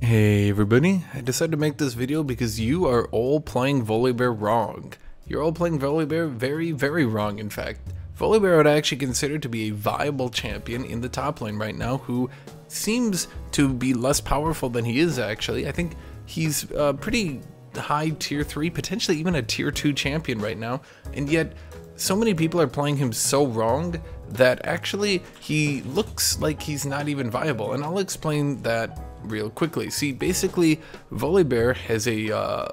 Hey everybody, I decided to make this video because you are all playing Volibear wrong. You're all playing Volibear very wrong, in fact. Volibear would actually consider to be a viable champion in the top lane right now who seems to be less powerful than he is actually. I think he's pretty high tier 3, potentially even a tier 2 champion right now, and yet so many people are playing him so wrong that actually he looks like he's not even viable, and I'll explain that real quickly. See, basically Volibear has a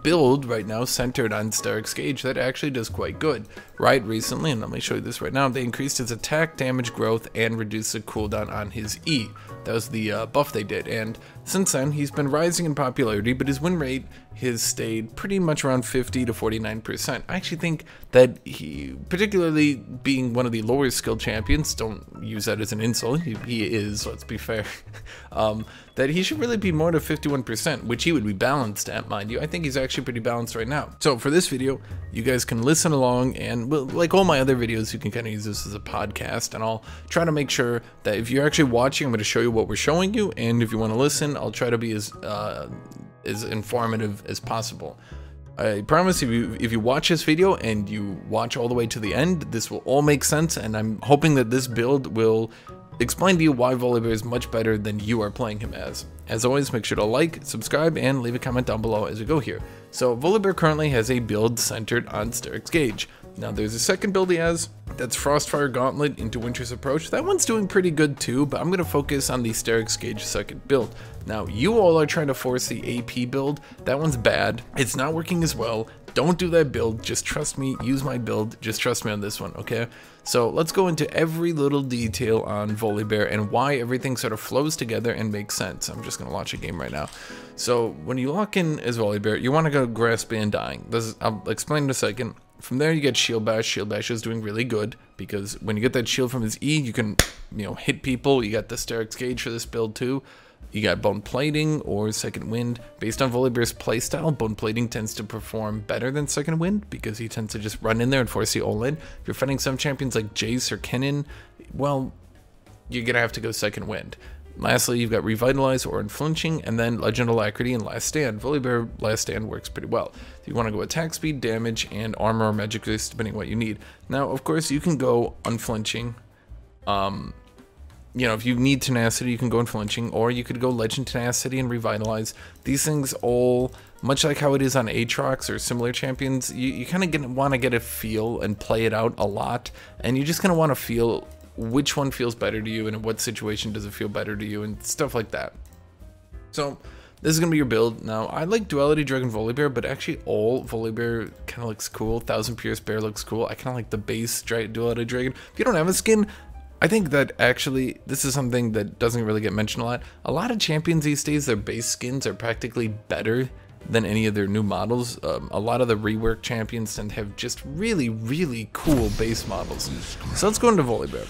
build right now centered on Stark's Gauge that actually does quite good. Right recently, and let me show you this right now, they increased his attack, damage growth, and reduced the cooldown on his E. That was the buff they did, and since then he's been rising in popularity, but his win rate has stayed pretty much around 50 to 49%. I actually think that he, particularly being one of the lower skilled champions, don't use that as an insult, he is, let's be fair, that he should really be more to 51%, which he would be balanced at, mind you. I think he's actually pretty balanced right now. So for this video, you guys can listen along, and like all my other videos, you can kind of use this as a podcast, and I'll try to make sure that if you're actually watching, I'm going to show you what we're showing you, and if you want to listen, I'll try to be as informative as possible. I promise if you watch this video and you watch all the way to the end, this will all make sense, and I'm hoping that this build will explain to you why Volibear is much better than you are playing him as. As always, make sure to like, subscribe, and leave a comment down below as we go here. So Volibear currently has a build centered on Stark's Gauge. Now there's a second build he has, that's Frostfire Gauntlet into Winter's Approach. That one's doing pretty good too, but I'm going to focus on the Stark's Gauge second build. Now you all are trying to force the AP build. That one's bad. It's not working as well. Don't do that build, just trust me, use my build, just trust me on this one, okay? So let's go into every little detail on Volibear and why everything sort of flows together and makes sense. I'm just gonna launch a game right now. So when you lock in as Volibear, you wanna go Grasp and Dying. I'll explain in a second. From there you get Shield Bash. Shield Bash is doing really good because when you get that shield from his E, you can, hit people. You got the Stark's Gauge for this build too. You got Bone Plating or Second Wind. Based on Volibear's playstyle, Bone Plating tends to perform better than Second Wind because he tends to just run in there and force you all in. If you're fighting some champions like Jace or Kennen, well, you're going to have to go Second Wind. Lastly, you've got Revitalize or Unflinching, and then Legend Alacrity and Last Stand. Volibear Last Stand works pretty well. If you want to go attack speed, damage, and armor or magic resist, depending on what you need. Now, of course, you can go Unflinching. If you need Tenacity, you can go Unflinching, or you could go Legend Tenacity and Revitalize. These things all, much like how it is on Aatrox or similar champions, you kind of want to get a feel and play it out a lot, and you just kind of want to feel which one feels better to you and in what situation does it feel better to you and stuff like that. So this is going to be your build. Now I like Duality Dragon Volibear, but actually all Volibear kind of looks cool. Thousand Pierce Bear looks cool. I kind of like the base Duality Dragon. If you don't have a skin, I think that actually this is something that doesn't really get mentioned a lot. A lot of champions these days, their base skins are practically better than any of their new models. A lot of the rework champions tend to have just really cool base models. So let's go into Volibear.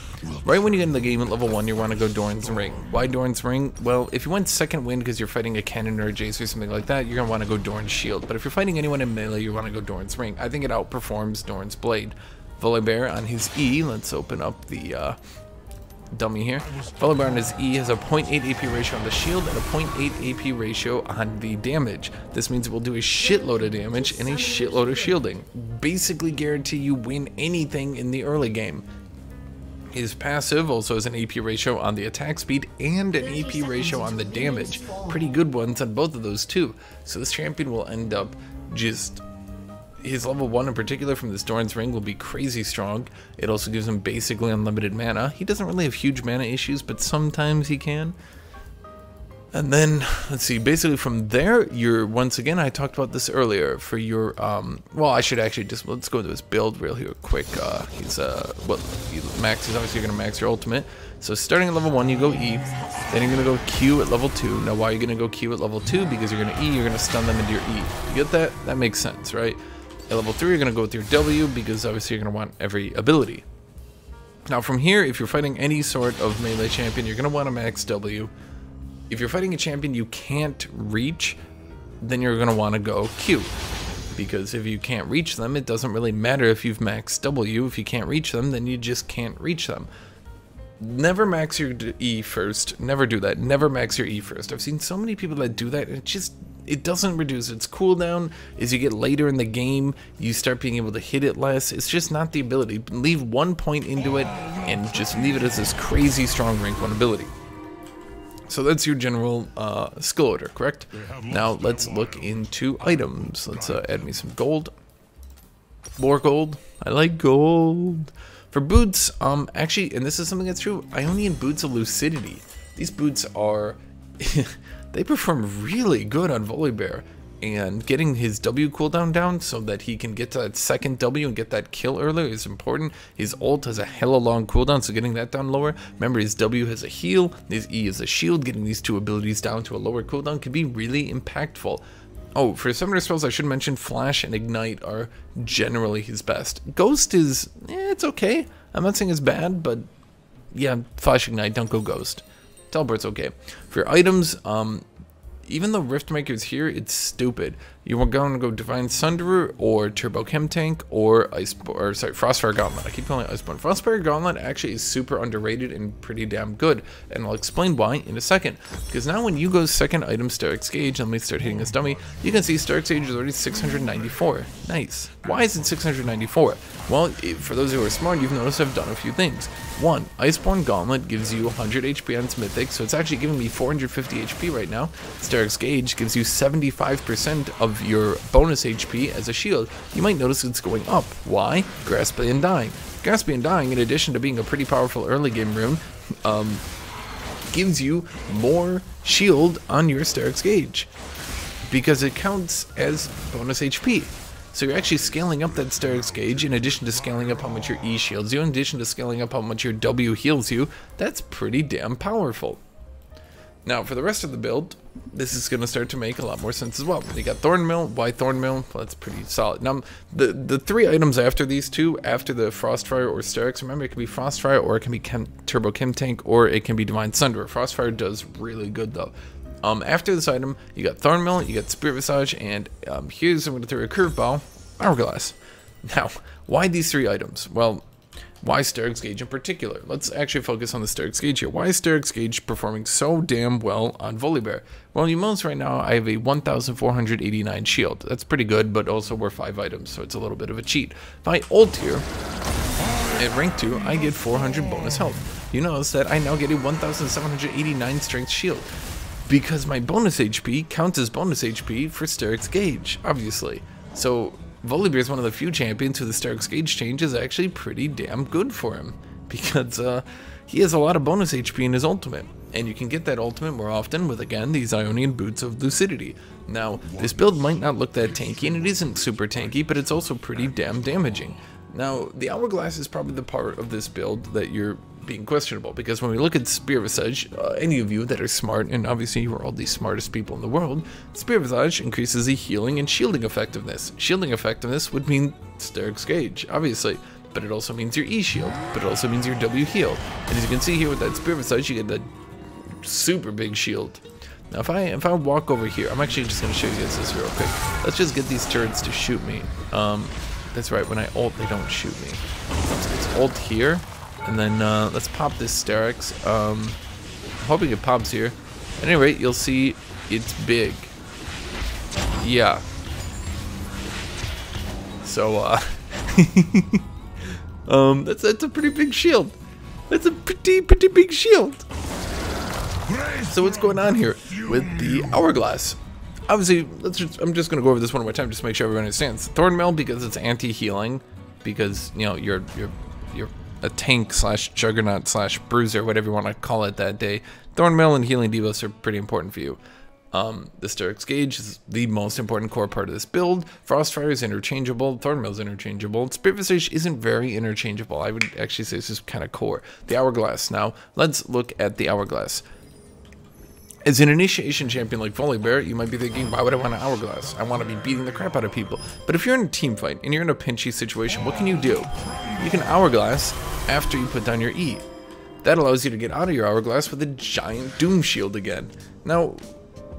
Right when you get in the game at level 1, you want to go Doran's Ring. Why Doran's Ring? Well, if you went Second Wind because you're fighting a Kennen or a Jace or something like that, you're going to want to go Doran's Shield. But if you're fighting anyone in melee, you want to go Doran's Ring. I think it outperforms Doran's Blade. Volibear on his E, let's open up the dummy here. Volibear on his E has a 0.8 AP ratio on the shield and a 0.8 AP ratio on the damage. This means it will do a shitload of damage and a shitload of shielding. Basically guarantee you win anything in the early game. His passive also has an AP ratio on the attack speed and an AP ratio on the damage. Pretty good ones on both of those too. So this champion will end up just... His level 1 in particular from this Doran's Ring will be crazy strong. It also gives him basically unlimited mana. He doesn't really have huge mana issues, but sometimes he can. And then, let's see, basically from there, you're, once again, I talked about this earlier, for your, well, I should actually just, let's go to his build real quick. He's, well, he maxes, obviously you're going to max your ultimate. So starting at level 1, you go E, then you're going to go Q at level 2. Now why are you going to go Q at level 2? Because you're going to E, you're going to stun them into your E. You get that? That makes sense, right? At level 3, you're going to go with your W, because obviously you're going to want every ability. Now from here, if you're fighting any sort of melee champion, you're going to want to max W. If you're fighting a champion you can't reach, then you're going to want to go Q. Because if you can't reach them, it doesn't really matter if you've maxed W. If you can't reach them, then you just can't reach them. Never max your E first. Never do that. Never max your E first. I've seen so many people that do that, and it doesn't reduce its cooldown. As you get later in the game, you start being able to hit it less. It's just not the ability. Leave 1 point into it and just leave it as this crazy strong rank 1 ability. So that's your general skill order, correct? Now let's look into items. Let's add me some gold. More gold. I like gold. For boots, actually, and this is something that's true, Ionian boots of lucidity. These boots are, they perform really good on Volibear. And getting his W cooldown down so that he can get to that second W and get that kill earlier is important. His ult has a hella long cooldown, so getting that down lower. Remember, his W has a heal, his E is a shield. Getting these 2 abilities down to a lower cooldown can be really impactful. Oh, for summoner spells, I should mention Flash and Ignite are generally his best. Ghost is, it's okay. I'm not saying it's bad, but yeah, Flash, Ignite, don't go Ghost. Teleport's okay. For your items, even though Riftmaker's here, it's stupid. You are going to go Divine Sunderer or Turbo Chem Tank or Frostfire Gauntlet. I keep calling it Iceborne. Frostfire Gauntlet actually is super underrated and pretty damn good, and I'll explain why in a second. Because now when you go second item Starix Gauge, let me start hitting this dummy, you can see Starix Gauge is already 694. Nice. Why is it 694? Well, for those who are smart, you've noticed I've done a few things. 1, Iceborne Gauntlet gives you 100 HP on its Mythic, so it's actually giving me 450 HP right now. Starix Gauge gives you 75% of your bonus HP as a shield. You might notice it's going up. Why? Grasp the Undying. Grasp the Undying, in addition to being a pretty powerful early game rune, gives you more shield on your Starix Gauge because it counts as bonus HP. So you're actually scaling up that Starix Gauge in addition to scaling up how much your E shields you, in addition to scaling up how much your W heals you. That's pretty damn powerful. Now, for the rest of the build, this is going to start to make a lot more sense as well. You got Thornmill. Why Thornmill? Well, that's pretty solid. Now, the 3 items after these 2, after the Frostfire or Starix, remember, it can be Frostfire, or it can be Turbo Chem Tank, or it can be Divine Sunderer. Frostfire does really good, though. After this item, you got Thornmill, you got Spirit Visage, and I'm going to throw a curveball, Hourglass. Now, why these 3 items? Well, why Starix Gauge in particular? Let's actually focus on the Starix Gauge here. Why is Starix Gauge performing so damn well on Volibear? Well, you notice right now I have a 1,489 shield. That's pretty good, but also we're 5 items, so it's a little bit of a cheat. If I ult here, at rank 2, I get 400 bonus health. You notice that I now get a 1,789 strength shield, because my bonus HP counts as bonus HP for Starix Gauge, obviously. So Volibear is one of the few champions who the Starix Gauge change is actually pretty damn good for him, because he has a lot of bonus HP in his ultimate, and you can get that ultimate more often with, again, these Ionian Boots of Lucidity. Now, this build might not look that tanky, and it isn't super tanky, but it's also pretty damn damaging. Now, the Hourglass is probably the part of this build that you're being questionable, because when we look at Spirit Visage, any of you that are smart, and obviously you are all the smartest people in the world, Spirit Visage increases the healing and shielding effectiveness. Shielding effectiveness would mean Starix Gauge, obviously, but it also means your E shield, but it also means your W heal. And as you can see here with that Spirit Visage, you get that super big shield. Now if I walk over here, I'm actually just going to show you guys this real quick. Let's just get these turrets to shoot me. That's right, when I ult, they don't shoot me. Let's ult here. And then let's pop this Starix. I'm hoping it pops here. At any rate, you'll see it's big. Yeah. So that's a pretty big shield. That's a pretty big shield. So what's going on here with the Hourglass? Obviously, I'm just gonna go over this one more time just to make sure everyone understands. Thornmail, because it's anti-healing, because you know you're a tank slash juggernaut slash bruiser, whatever you want to call it that day. Thornmail and healing debuffs are pretty important for you. The Starix Gauge is the most important core part of this build. Frostfire is interchangeable. Thornmail is interchangeable. Spirit Visage isn't very interchangeable. I would actually say this is kind of core. The Hourglass. Now, let's look at the Hourglass. As an initiation champion like Volibear, you might be thinking, why would I want an Hourglass? I want to be beating the crap out of people. But if you're in a team fight and you're in a pinchy situation, what can you do? You can Hourglass after you put down your E. That allows you to get out of your Hourglass with a giant Doom Shield again. Now,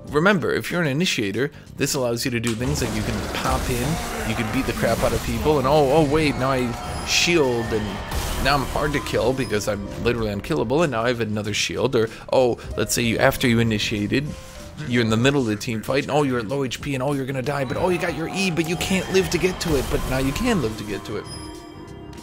remember, if you're an initiator, this allows you to do things like you can pop in, you can beat the crap out of people, and oh wait, now I shield and now I'm hard to kill because I'm literally unkillable, and now I have another shield. Or, oh, let's say after you initiated, you're in the middle of the team fight, and oh, you're at low HP, and oh, you're gonna die, but oh, you got your E, but you can't live to get to it, but now you can live to get to it.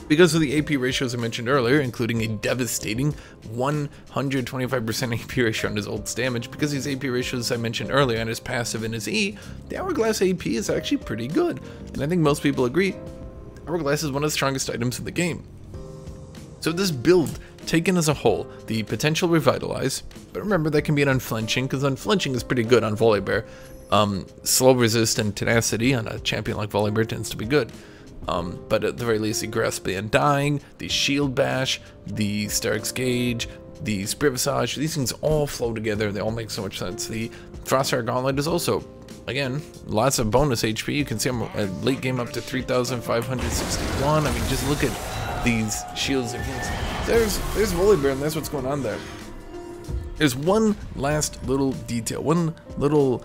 Because of the AP ratios I mentioned earlier, including a devastating 125% AP ratio on his ult's damage, because these AP ratios I mentioned earlier on his passive and his E, the Hourglass AP is actually pretty good. And I think most people agree, Hourglass is one of the strongest items in the game. So this build, taken as a whole, the potential Revitalize, but remember that can be an Unflinching, because Unflinching is pretty good on Volibear. Slow Resist and Tenacity on a champion like Volibear tends to be good. But at the very least, the Grasp the Undying, the Shield Bash, the Sterix Gauge, the Spirit Visage, these things all flow together, they all make so much sense. The Frostfire Gauntlet is also, again, lots of bonus HP. You can see I'm at late game up to 3,561. I mean, just look at these shields against. There's Volibear, and that's what's going on there. There's one last little detail, one little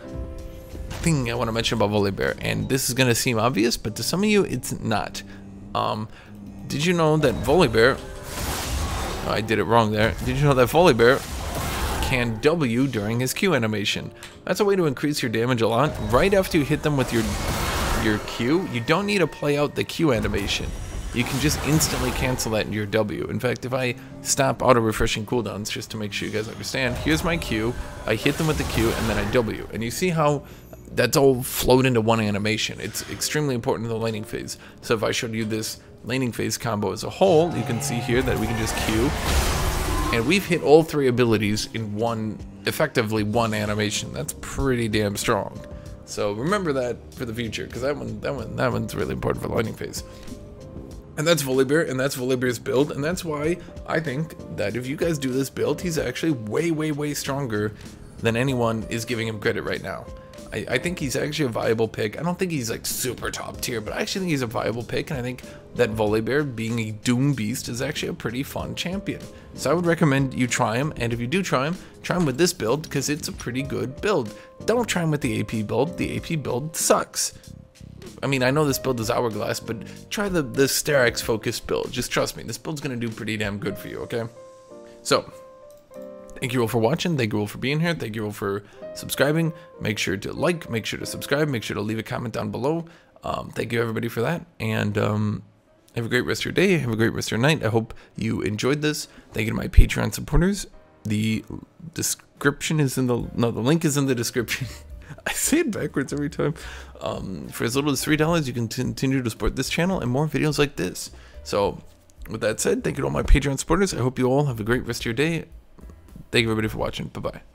thing I want to mention about Volibear, and this is going to seem obvious, but to some of you, it's not. Did you know that Volibear, oh, I did it wrong there. Did you know that Volibear can W during his Q animation? That's a way to increase your damage a lot. Right after you hit them with your Q, you don't need to play out the Q animation. You can just instantly cancel that into your W. In fact, if I stop auto-refreshing cooldowns, just to make sure you guys understand, here's my Q, I hit them with the Q, and then I W. And you see how that's all flowed into one animation. It's extremely important in the laning phase. So if I showed you this laning phase combo as a whole, you can see here that we can just Q, and we've hit all three abilities in effectively one animation. That's pretty damn strong. So remember that for the future, because that one's really important for laning phase. And that's Volibear, and that's Volibear's build, and that's why I think that if you guys do this build, he's actually way, way, way stronger than anyone is giving him credit right now. I think he's actually a viable pick. I don't think he's like super top tier, but I actually think he's a viable pick, and I think that Volibear, being a Doom Beast, is actually a pretty fun champion. So I would recommend you try him, and if you do try him with this build, because it's a pretty good build. Don't try him with the AP build. The AP build sucks. I mean, I know this build is Hourglass, but try the Sterix focused build. Just trust me, this build's gonna do pretty damn good for you, okay? So, thank you all for watching, thank you all for being here, thank you all for subscribing. Make sure to like, make sure to subscribe, make sure to leave a comment down below. Thank you everybody for that, and have a great rest of your day, have a great rest of your night. I hope you enjoyed this. Thank you to my Patreon supporters. The description is in the link is in the description. I say it backwards every time. For as little as $3, you can continue to support this channel and more videos like this. So, with that said, thank you to all my Patreon supporters. I hope you all have a great rest of your day. Thank you everybody for watching. Bye-bye.